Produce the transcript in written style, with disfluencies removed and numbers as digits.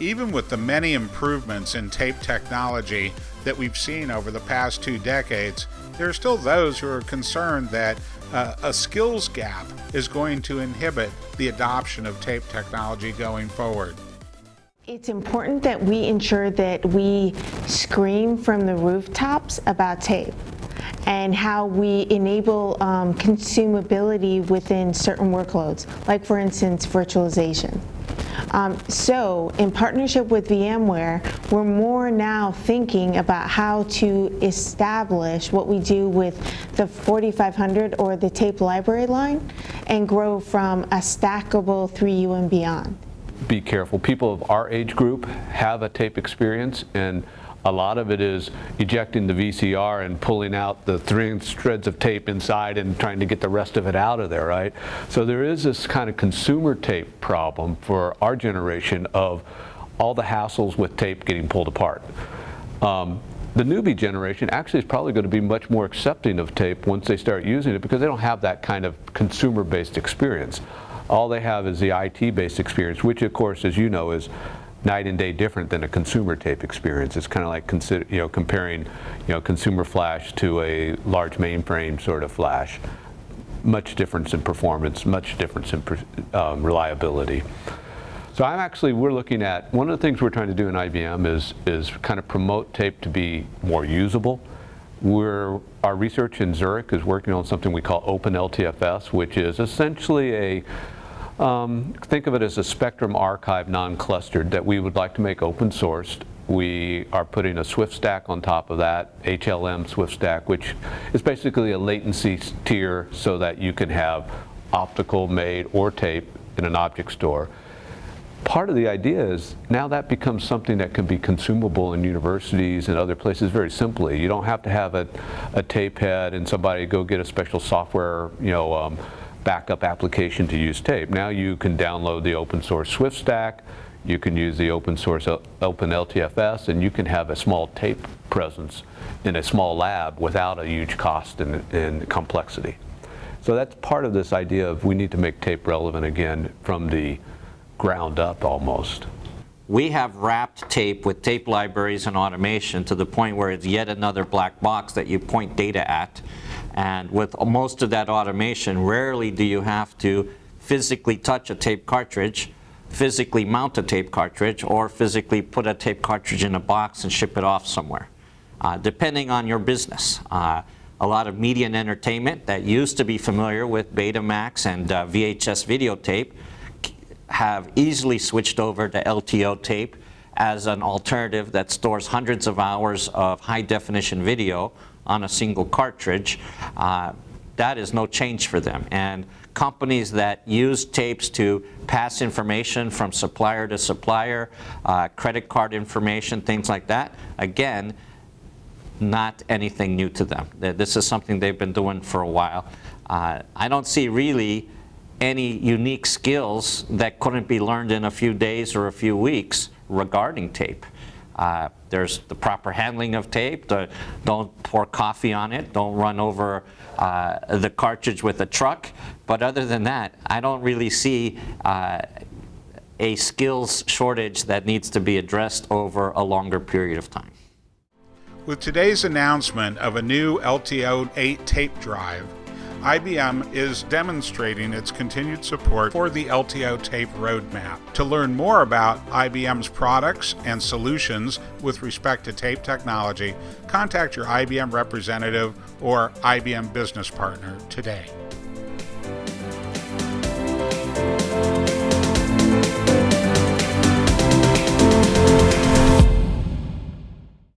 Even with the many improvements in tape technology that we've seen over the past 2 decades, there are still those who are concerned that a skills gap is going to inhibit the adoption of tape technology going forward. It's important that we ensure that we scream from the rooftops about tape and how we enable consumability within certain workloads, like for instance, virtualization. So in partnership with VMware, we're more now thinking about how to establish what we do with the 4500 or the tape library line and grow from a stackable 3U and beyond. Be careful. People of our age group have a tape experience, and a lot of it is ejecting the VCR and pulling out the 3 threads of tape inside and trying to get the rest of it out of there, right? So there is this kind of consumer tape problem for our generation of all the hassles with tape getting pulled apart. The newbie generation actually is probably going to be much more accepting of tape once they start using it, because they don't have that kind of consumer-based experience. All they have is the IT-based experience, which of course, as you know, is night and day different than a consumer tape experience. It's kind of like comparing consumer flash to a large mainframe sort of flash. Much difference in performance, much difference in reliability. So we're looking at, one of the things we're trying to do in IBM is kind of promote tape to be more usable. Our research in Zurich is working on something we call Open LTFS, which is essentially think of it as a Spectrum archive non-clustered that we would like to make open sourced. We are putting a Swift stack on top of that, HLM Swift stack, which is basically a latency tier so that you can have optical made or tape in an object store. Part of the idea is now that becomes something that can be consumable in universities and other places very simply. You don't have to have a tape head and somebody go get a special software, backup application to use tape. Now you can download the open source Swift stack, you can use the open source Open LTFS, and you can have a small tape presence in a small lab without a huge cost and complexity. So that's part of this idea of we need to make tape relevant again from the ground up almost. We have wrapped tape with tape libraries and automation to the point where it's yet another black box that you point data at. And with most of that automation, rarely do you have to physically touch a tape cartridge, physically mount a tape cartridge, or physically put a tape cartridge in a box and ship it off somewhere, depending on your business. A lot of media and entertainment that used to be familiar with Betamax and VHS videotape have easily switched over to LTO tape as an alternative that stores hundreds of hours of high-definition video on a single cartridge. That is no change for them. And companies that use tapes to pass information from supplier to supplier, credit card information, things like that, again, not anything new to them. This is something they've been doing for a while. I don't see really any unique skills that couldn't be learned in a few days or a few weeks regarding tape. There's the proper handling of tape. Don't pour coffee on it. Don't run over the cartridge with a truck. But other than that, I don't really see a skills shortage that needs to be addressed over a longer period of time. With today's announcement of a new LTO 8 tape drive, IBM is demonstrating its continued support for the LTO tape roadmap. To learn more about IBM's products and solutions with respect to tape technology, contact your IBM representative or IBM business partner today.